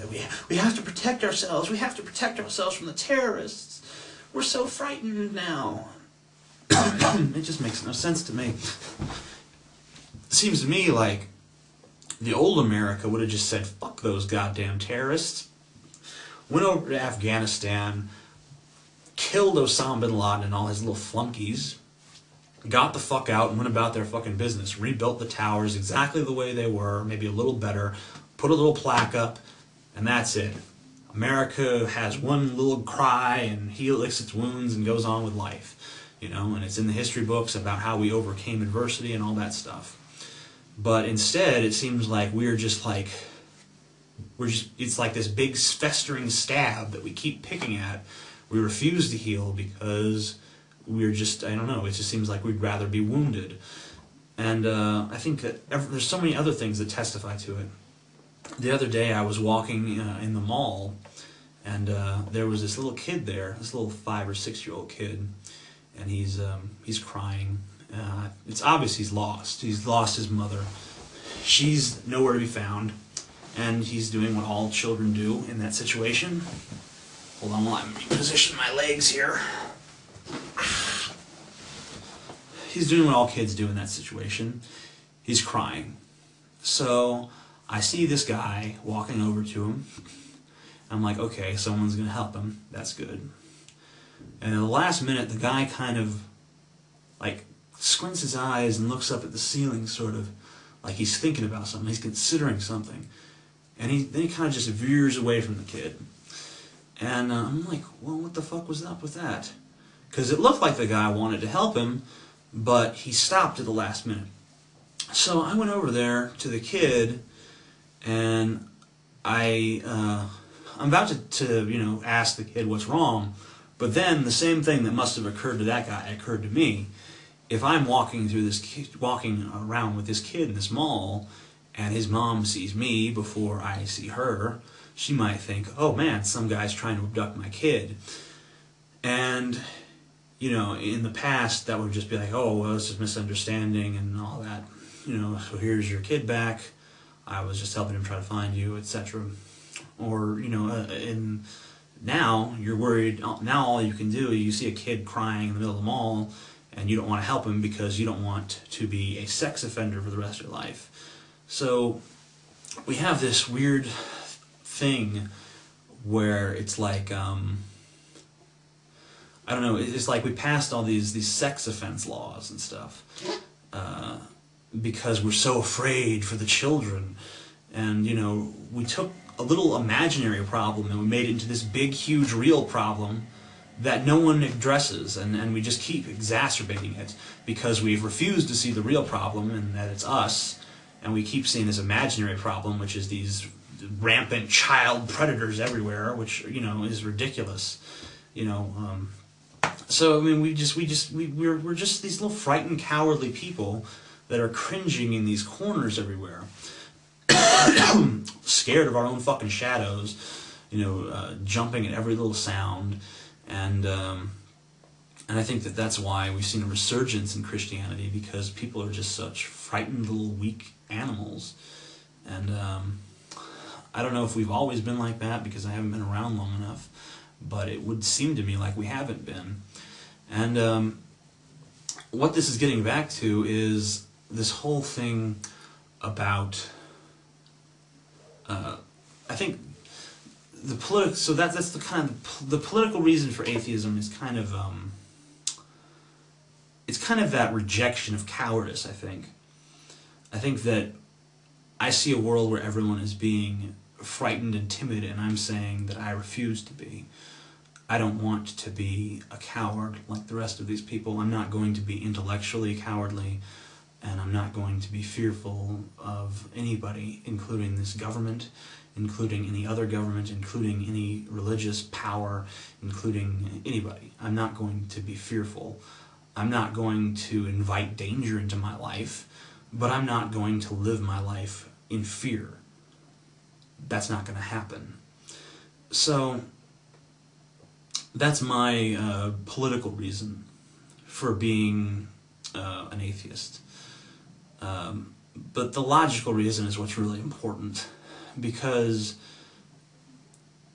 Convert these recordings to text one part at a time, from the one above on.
we have to protect ourselves. We have to protect ourselves from the terrorists. We're so frightened now. It just makes no sense to me. It seems to me like the old America would have just said, fuck those goddamn terrorists. Went over to Afghanistan, killed Osama bin Laden and all his little flunkies, got the fuck out and went about their fucking business, rebuilt the towers exactly the way they were, maybe a little better, put a little plaque up, and that's it. America has one little cry and he licks its wounds and goes on with life. You know, and it's in the history books about how we overcame adversity and all that stuff. But instead, it seems like it's like this big festering stab that we keep picking at. We refuse to heal because we're just, I don't know, it just seems like we'd rather be wounded. And I think that there's so many other things that testify to it. The other day I was walking in the mall, and there was this little kid there, this little 5 or 6 year old kid, and he's crying. It's obvious he's lost. He's lost his mother. She's nowhere to be found, and he's doing what all children do in that situation. Hold on while I reposition my legs here. He's doing what all kids do in that situation. He's crying. So I see this guy walking over to him. I'm like, okay, someone's going to help him. That's good. And at the last minute, the guy kind of like squints his eyes and looks up at the ceiling, sort of like he's thinking about something. He's considering something. And then he kind of just veers away from the kid. And I'm like, well, what the fuck was up with that? Because it looked like the guy wanted to help him, but he stopped at the last minute. So I went over there to the kid, and I'm about to ask the kid what's wrong, but then the same thing that must have occurred to that guy occurred to me. If I'm walking around with this kid in this mall, and his mom sees me before I see her, she might think, oh man, some guy's trying to abduct my kid. And, in the past, that would just be like, oh, well, it's just misunderstanding and all that. So here's your kid back. I was just helping him try to find you, etc. Or, and now you're worried. Now all you can do, you see a kid crying in the middle of the mall, and you don't want to help him because you don't want to be a sex offender for the rest of your life. So we have this weird thing where it's like, I don't know, it's like we passed all these sex offense laws and stuff because we're so afraid for the children. And, we took a little imaginary problem and we made it into this big, huge, real problem that no one addresses, and we just keep exacerbating it because we've refused to see the real problem, and that it's us, and we keep seeing this imaginary problem, which is these rampant child predators everywhere, which is ridiculous. So I mean, we're just these little frightened, cowardly people that are cringing in these corners everywhere, scared of our own fucking shadows, jumping at every little sound. And I think that's why we've seen a resurgence in Christianity, because people are just such frightened little weak animals. And I don't know if we've always been like that, because I haven't been around long enough, but it would seem to me like we haven't been. And what this is getting back to is this whole thing about I think the political. So that's the kind of the political reason for atheism is kind of it's kind of that rejection of cowardice. I think that I see a world where everyone is being frightened and timid, and I'm saying that I refuse to be. I don't want to be a coward like the rest of these people. I'm not going to be intellectually cowardly, and I'm not going to be fearful of anybody, including this government, including any other government, including any religious power, including anybody. I'm not going to be fearful. I'm not going to invite danger into my life, but I'm not going to live my life in fear. That's not going to happen. So that's my political reason for being an atheist. But the logical reason is what's really important, because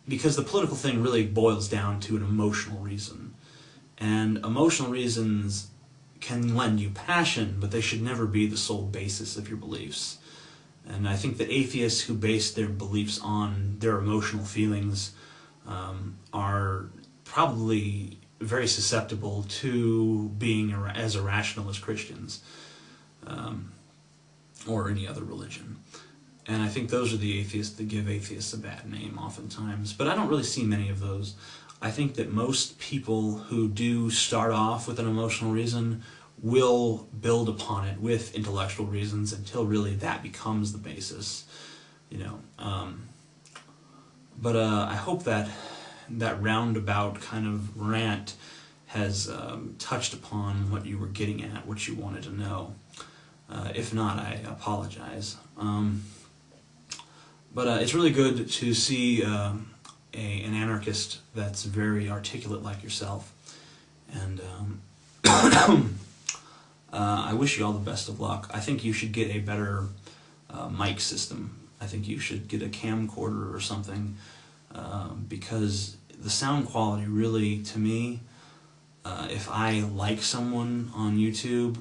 because the political thing really boils down to an emotional reason. And emotional reasons can lend you passion, but they should never be the sole basis of your beliefs. And I think that atheists who base their beliefs on their emotional feelings are probably very susceptible to being as irrational as Christians or any other religion. And I think those are the atheists that give atheists a bad name oftentimes. But I don't really see many of those. I think that most people who do start off with an emotional reason will build upon it with intellectual reasons until really that becomes the basis, you know. But I hope that that roundabout kind of rant has touched upon what you were getting at, what you wanted to know. If not, I apologize. But it's really good to see an anarchist that's very articulate like yourself. And I wish you all the best of luck. I think you should get a better mic system. I think you should get a camcorder or something, because the sound quality really, to me, if I like someone on YouTube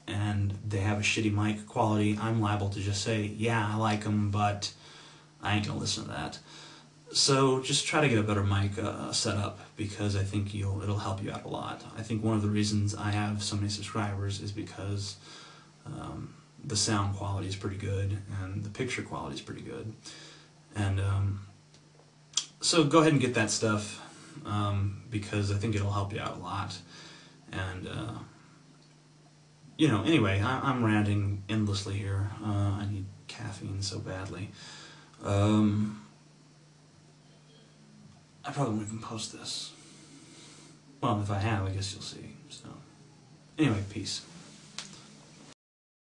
and they have a shitty mic quality, I'm liable to just say, yeah, I like them, but I ain't gonna listen to that. So just try to get a better mic set up, because I think it'll help you out a lot. I think one of the reasons I have so many subscribers is because the sound quality is pretty good and the picture quality is pretty good. And so go ahead and get that stuff, because I think it'll help you out a lot. And you know, anyway, I'm ranting endlessly here. I need caffeine so badly. I probably won't even post this. Well, if I have, I guess you'll see. So, anyway, peace.